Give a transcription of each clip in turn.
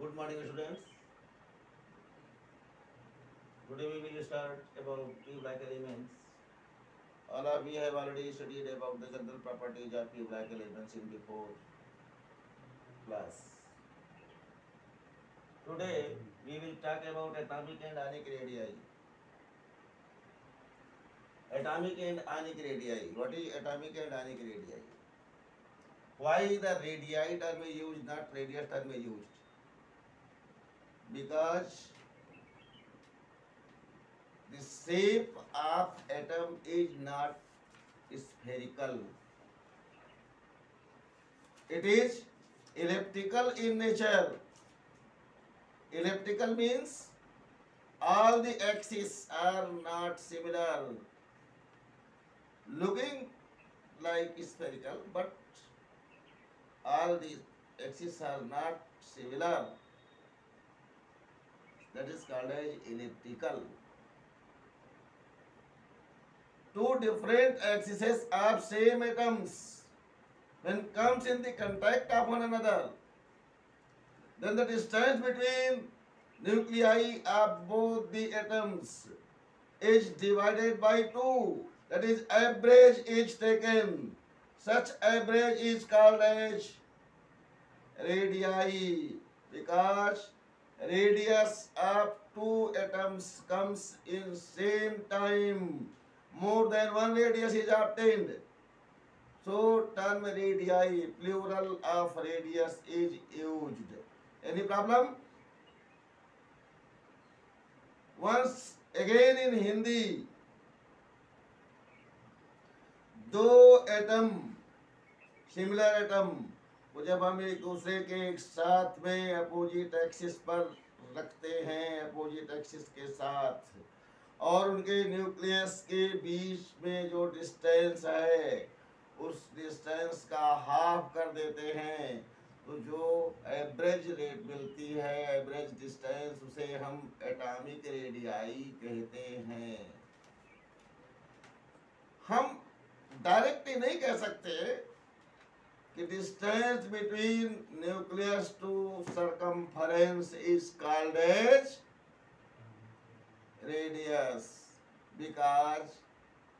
Good morning, students. Today we will start about P-like elements. We have already studied about the general properties of P-like elements in before class. Today we will talk about atomic and ionic radii. Atomic and ionic radii. What is atomic and ionic radii? Why the radii term is used, not radius term is used? Because the shape of atom is not spherical. It is elliptical in nature. Elliptical means all the axes are not similar, looking like spherical, but all the axes are not similar. That is called as elliptical. Two different axes of same atoms, when comes in the contact of one another, then the distance between nuclei of both the atoms is divided by 2. That is, average is taken. Such average is called as radii, because radius of two atoms comes in same time. More than one radius is obtained. So term radii, plural of radius is used. Any problem? Once again in Hindi, दो atom, similar atom को जब हम एक दूसरे के एक साथ में अपोजिट एक्सिस पर रखते हैं, अपोजिट एक्सिस के साथ, और उनके न्यूक्लियस के बीच में जो डिस्टेंस है उस डिस्टेंस का हाफ कर देते हैं, तो जो एवरेज रेट मिलती है, एवरेज डिस्टेंस, उसे हम एटॉमिक रेडियाई कहते हैं। हम डायरेक्टली नहीं कह सकते कि distance between nucleus to circumference is called as radius, because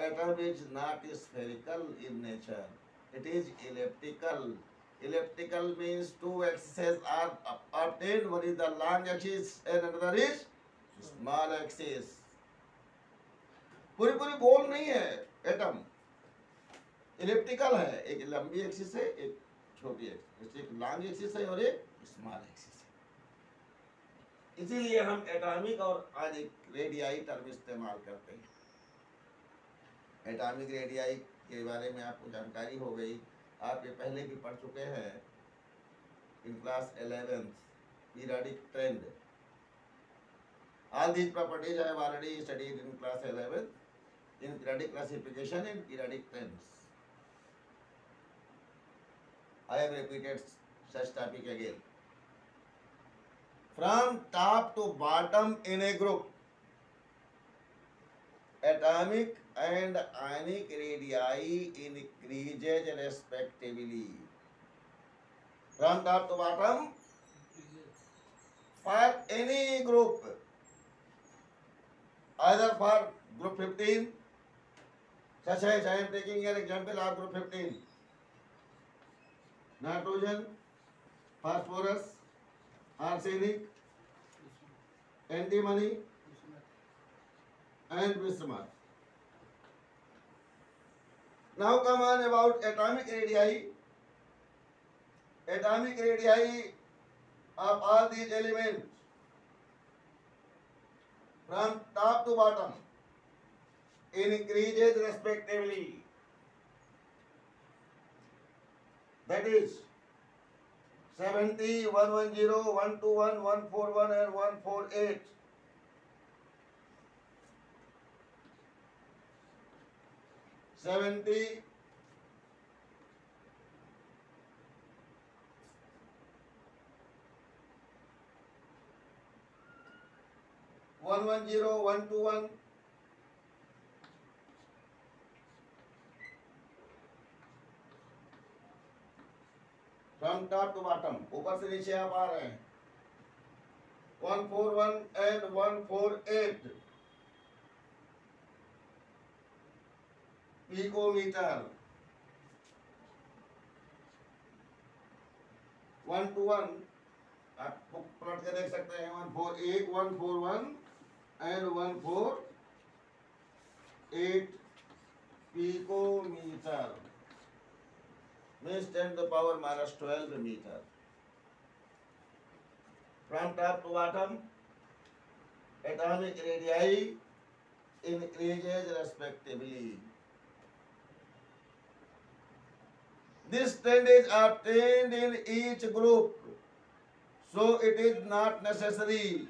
atom is not spherical in nature. It is elliptical. Elliptical means two axes are obtained. One is the long axis and another is small axis. पूरी पूरी गोल नहीं है atom, elliptical है। एक लंबी axis है, एक छोटी एक्सिस, एक लॉन्ग एक्सिस है और एक स्मॉल एक्सिस है। इसीलिए हम एटॉमिक और आयनिक रेडियाई टर्म इस्तेमाल करते हैं। एटॉमिक रेडियाई के बारे में आपको जानकारी हो गई, आप ये पहले भी पढ़ चुके हैं in class 11th, periodic trend. All these properties I have already studied in class 11th in periodic classification and periodic trends. I have repeated such topic again. From top to bottom in a group, atomic and ionic radii increases respectively. From top to bottom, for any group, either for group 15, such as I am taking an example of group 15, nitrogen, phosphorus, arsenic, antimony, and bismuth. Now come on about atomic radii. Atomic radii of all these elements from top to bottom increases respectively. That is 70, 110, 121, 141 and 148. Seventy, 110, 121, from top to bottom, ऊपर से नीचे आप आ रहे हैं। 141 and 148 picometer. 1 to 1 आप plot के देख सकते हैं 141 141 and 148 picometer means 10 to the power minus 12 meter. From top to bottom, atomic radii increases respectively. This trend is obtained in each group, so it is not necessary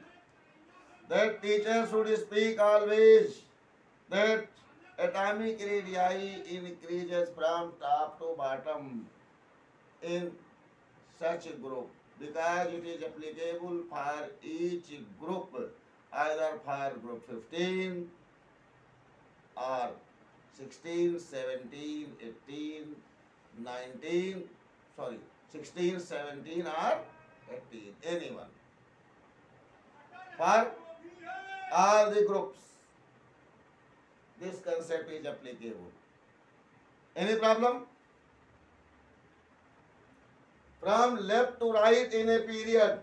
that teacher should speak always that atomic radii increases from top to bottom in such group, because it is applicable for each group, either for group 15 or 16, 17, 18, 19, 16, 17 or 18, anyone. For all the groups, this concept is applicable. Any problem? From left to right in a period,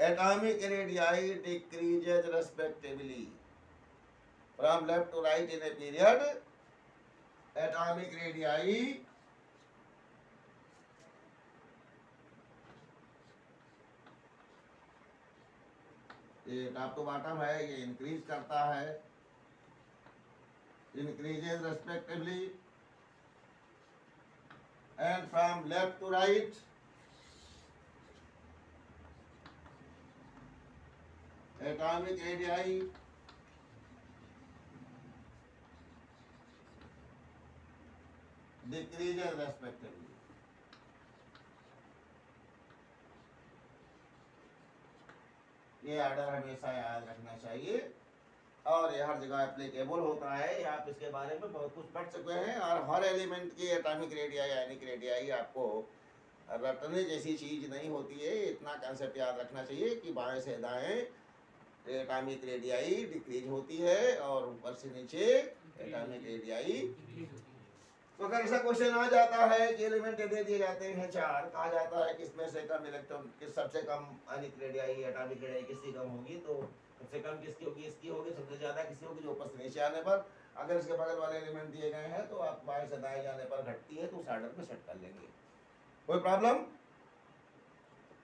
atomic radii decreases respectively. From left to right in a period, atomic radii ये top to bottom है, ये increase करता है, increases respectively, and from left to right atomic radii decreases respectively. ये order हमेशा याद रखना चाहिए और ये हर जगह एप्लीकेबल होता है। आप इसके बारे में बहुत कुछ पढ़ चुके हैं और हर एलिमेंट की एटॉमिक रेडियस आयनिक रेडियस आपको रटने जैसी चीज नहीं होती है। इतना कंसेप्ट याद रखना चाहिए कि बाएं से दाएं एटॉमिक रेडियस डिक्रीज होती है और ऊपर से नीचे एटॉमिक रेडियस। तो अगर ऐसा क्वेश्चन आ जाता है कि एलिमेंट दे दिए जाते हैं चार, कहा जाता है किसमें से कम इलेक्ट्रॉन, किस सबसे कम आयनिक रेडियस एटॉमिक रेडियस किसकी कम होगी, तो सबसे कम किसकी होगी, इसकी होगी, सबसे ज्यादा किसकी होगी, जो ऊपर से नीचे आने पर। अगर इसके बगल वाले एलिमेंट दिए गए हैं तो आप बाएं से दाएं जाने पर घटती है तो उस ऑर्डर में सेट कर लेंगे। कोई प्रॉब्लम?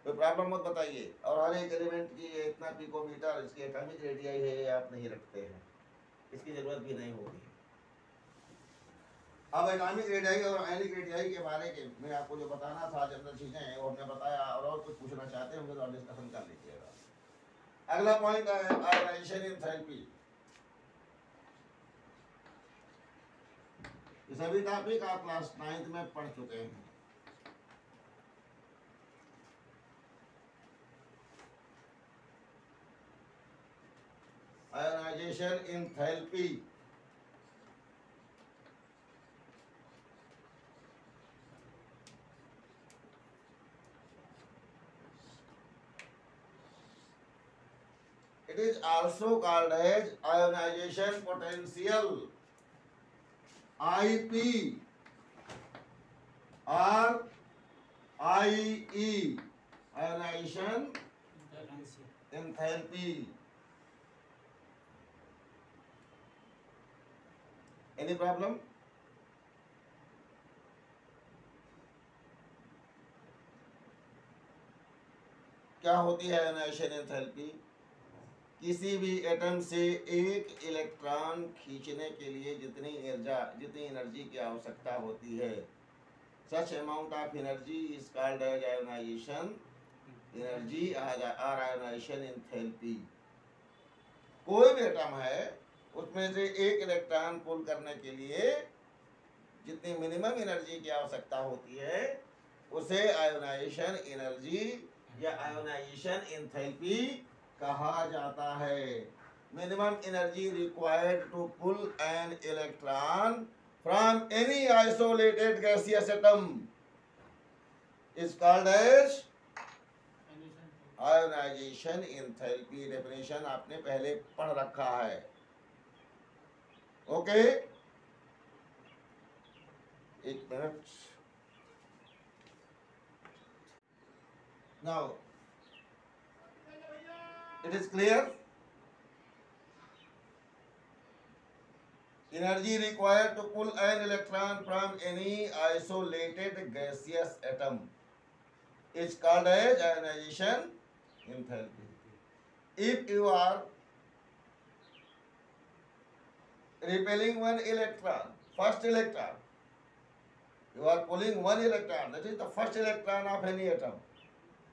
कोई प्रॉब्लम मत बताइए। और हर एक एलिमेंट की इतना पिकोमीटर इसकी एटॉमिक रेडियस है, आप नहीं रखते हैं, इसकी जरूरत भी नहीं होगी। अब एटॉमिक रेडियस और आयनिक रेडियस के बारे में आपको जो बताना था जनरल चीजें हैं वो हमने बताया, और कुछ पूछना चाहते हैं तो डिस्कशन कर लीजिएगा। अगला पॉइंट है आयोनाइजेशन एंथैल्पी। ये सभी टॉपिक आप क्लास 9th में पढ़ चुके हैं। Ionisation enthalpy it is also called as ionization potential, IP or IE, ionization enthalpy. Any problem? क्या होती है आयोनाइजेशन एंथैल्पी? किसी भी एटम से एक इलेक्ट्रॉन खींचने के लिए जितनी एनर्जी की आवश्यकता होती है, such amount of energy is called as ionisation energy और आयोनाइजेशन एंथैल्पी। कोई भी एटम है उसमें से एक इलेक्ट्रॉन पुल करने के लिए जितनी मिनिमम एनर्जी की आवश्यकता होती है उसे आयोनाइजेशन एनर्जी या आयोनाइजेशन एंथैल्पी कहा जाता है। Minimum energy required to pull an electron from any isolated gaseous atom is called as ionisation enthalpy definition आपने पहले पढ़ रखा है। ओके, एक मिनट। Now it is clear. Energy required to pull an electron from any isolated gaseous atom is called as ionization enthalpy. If you are repelling one electron, first electron, you are pulling one electron, that is the first electron of any atom,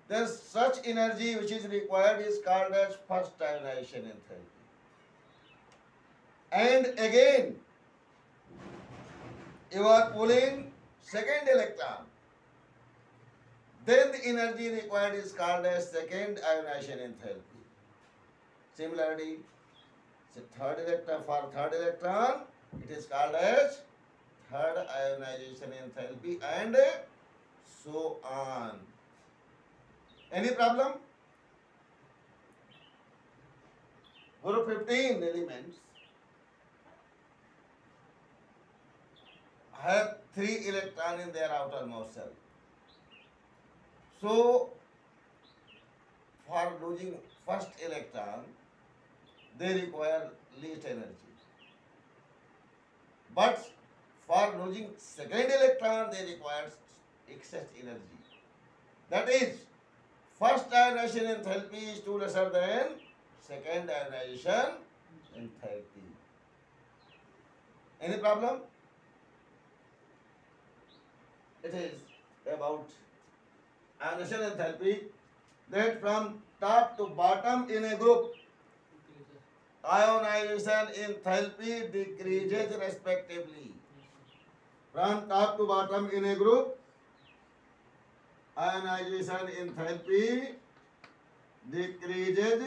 then such energy which is required is called as first ionization enthalpy. And again, you are pulling second electron, then the energy required is called as second ionization enthalpy. Similarly, the third electron, for third electron, it is called as third ionization enthalpy, and so on. Any problem? Group 15 elements have 3 electrons in their outermost shell. So, for losing first electron, they require least energy. But for losing second electron, they require excess energy. That is, first ionization enthalpy is 2 lesser than second ionization enthalpy. Any problem? It is about ionization enthalpy, that from top to bottom in a group, ionization enthalpy decreases respectively. From top to bottom in a group, ionization enthalpy decreases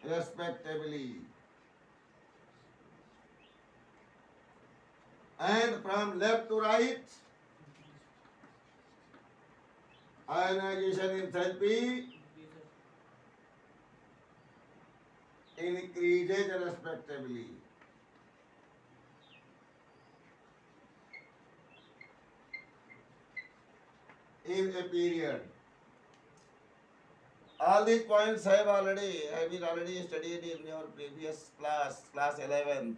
respectively. And from left to right, ionization enthalpy increases respectively. In a period. All these points have been already studied in your previous class 11th.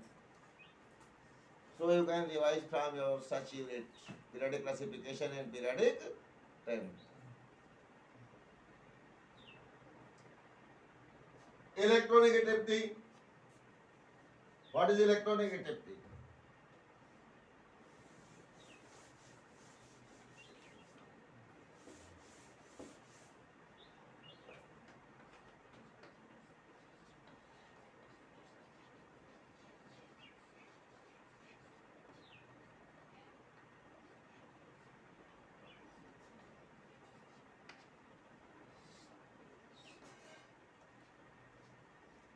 So you can revise from your such unit, periodic classification and periodic time. Electronegativity. What is electronegativity?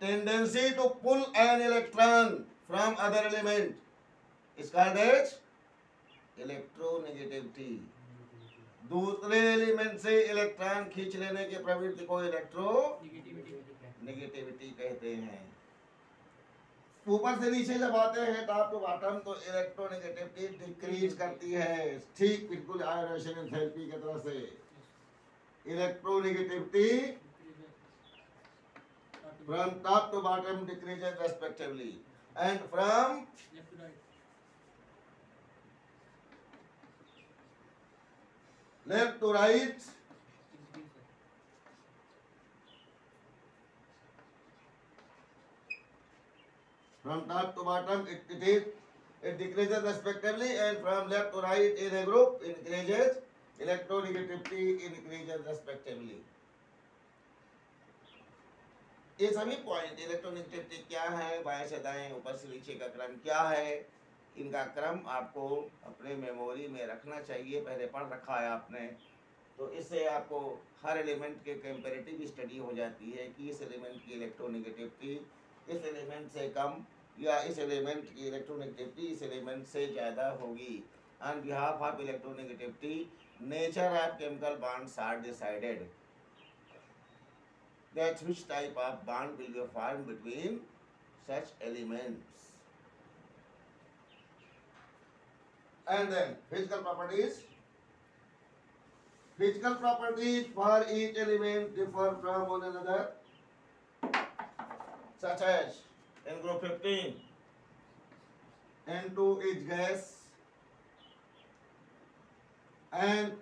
Tendency to pull an electron from other element is called as electronegativity. दूसरे element से electron खींच लेने के प्रवृत्ति को electronegativity कहते हैं। ऊपर से नीचे जब आते हैं टॉप टू बॉटम, तो इलेक्ट्रोनेगेटिविटी डिक्रीज करती है, ठीक बिल्कुल आयोनाइजेशन एंथैल्पी की तरह से। Electronegativity from top to bottom decreases respectively, and from left to right from top to bottom it decreases respectively, and from left to right in a group increases, electronegativity increases respectively. ये सभी point electronegativity क्या है, बाएं से दाएं ऊपर से नीचे का क्रम क्या है, इनका क्रम आपको अपने मेमोरी में रखना चाहिए, पहले पढ़ रखा है आपने। तो इससे आपको हर एलिमेंट के कंपैरेटिव स्टडी हो जाती है कि इस एलिमेंट की इलेक्ट्रोनेगेटिविटी इस एलिमेंट से कम या इस एलिमेंट की इलेक्ट्रोनेगेटिविटी इस एलिमेंट से ज़्यादा होगी। On behalf of electronegativity, nature of chemical bonds are decided. that which type of bond will be formed between such elements. And then physical properties. Physical properties for each element differ from one another, such as in group 15, N2 is gas and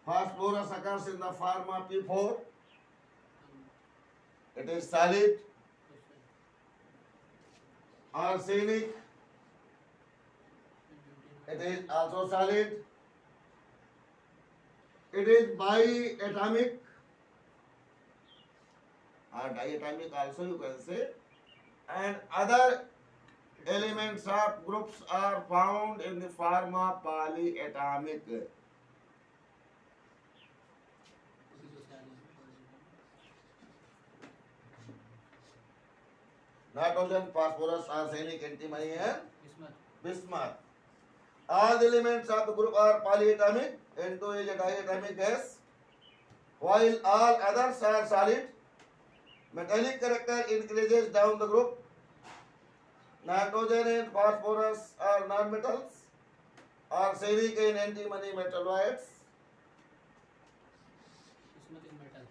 phosphorus occurs in the form of P4. It is solid. Arsenic, it is also solid. It is biatomic or diatomic also you can say. And other elements of groups are found in the form of polyatomic. Nitrogen, phosphorus, arsenic, antimony and bismuth. All the elements of the group are polyatomic. N2 is a diatomic gas, while all others are solid. Metallic character increases down the group. Nitrogen and phosphorus are non-metals. Arsenic and antimony metalloids. Bismuth is metal.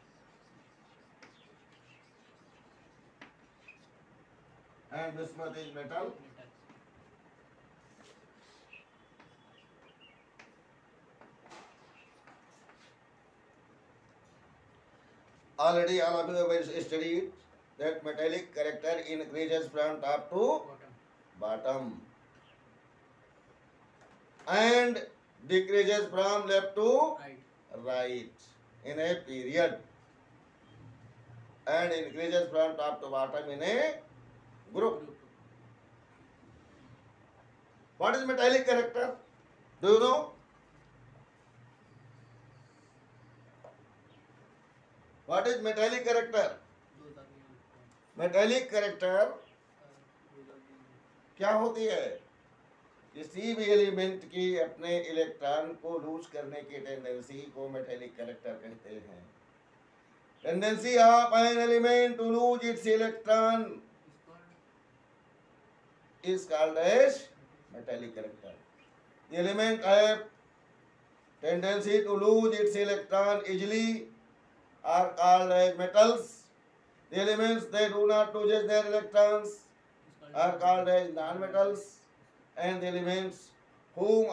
And bismuth is metal. Already all of you have studied that metallic character increases from top to bottom and decreases from left to right in a period and increases from top to bottom in a group. What is metallic character? Do you know? What is metallic character? Metallic character क्या होती है? किसी भी element की अपने electron को loose करने की टेंडेंसी को मेटेलिक कैरेक्टर कहते हैं. Tendency of an element to lose its electron is called as metallic character. The element have tendency to lose its electron easily are called as metals. The elements that do not lose their electrons are called as non-metals, and the elements whom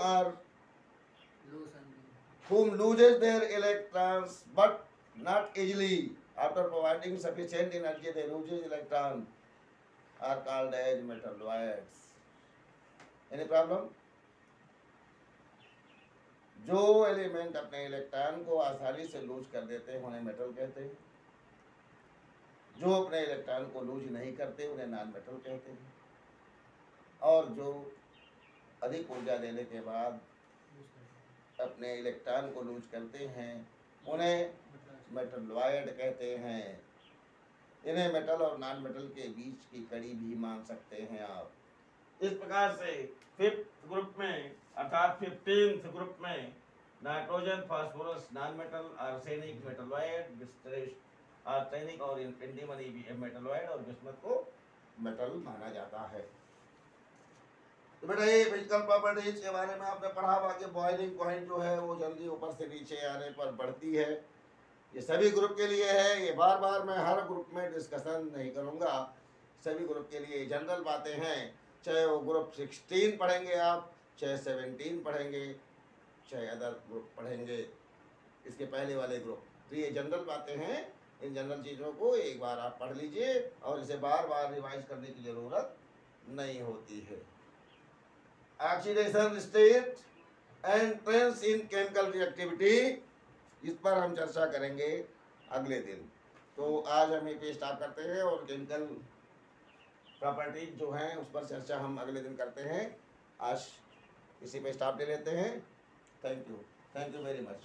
loses their electrons but not easily after providing sufficient energy they loses electron are called as metalloids. Any problem? जो element अपने electron को आसानी से loose कर देते हैं उन्हें metal कहते हैं. जो अपने इलेक्ट्रॉन को लूज नहीं करते उन्हें नॉन मेटल कहते हैं. और जो अधिक ऊर्जा देने के बाद अपने इलेक्ट्रॉन को लूज करते हैं उन्हें मेटलॉइड कहते हैं. इन्हें मेटल और नॉन मेटल के बीच की कड़ी भी मान सकते हैं आप. इस प्रकार से फिफ्थ ग्रुप में अर्थात 15th ग्रुप में nitrogen, phosphorus non metal, arsenic metalloid, arsenic और एंटीमनी मेटलॉइड और बिस्मथ को मेटल माना जाता है. तो बेटा ये फिजिकल प्रॉपर्टीज के बारे में आपने पढ़ा हुआ कि बॉइलिंग पॉइंट जो है वो जल्दी ऊपर से नीचे आने पर बढ़ती है. ये सभी ग्रुप के लिए है. ये बार बार मैं हर ग्रुप में डिस्कशन नहीं करूँगा. सभी ग्रुप के लिए जनरल बातें हैं. चाहे वो ग्रुप 16 पढ़ेंगे आप, चाहे 17 पढ़ेंगे, चाहे अदर ग्रुप पढ़ेंगे, इसके पहले वाले ग्रुप. तो ये जनरल बातें हैं. इन जनरल चीज़ों को एक बार आप पढ़ लीजिए और इसे बार बार रिवाइज करने की ज़रूरत नहीं होती है. Oxidation state and trends in chemical reactivity, इस पर हम चर्चा करेंगे अगले दिन. तो आज हम ये पे स्टार्ट करते हैं और केमिकल प्रॉपर्टीज जो हैं उस पर चर्चा हम अगले दिन करते हैं. आज इसी पे स्टॉप ले लेते हैं. Thank you very much.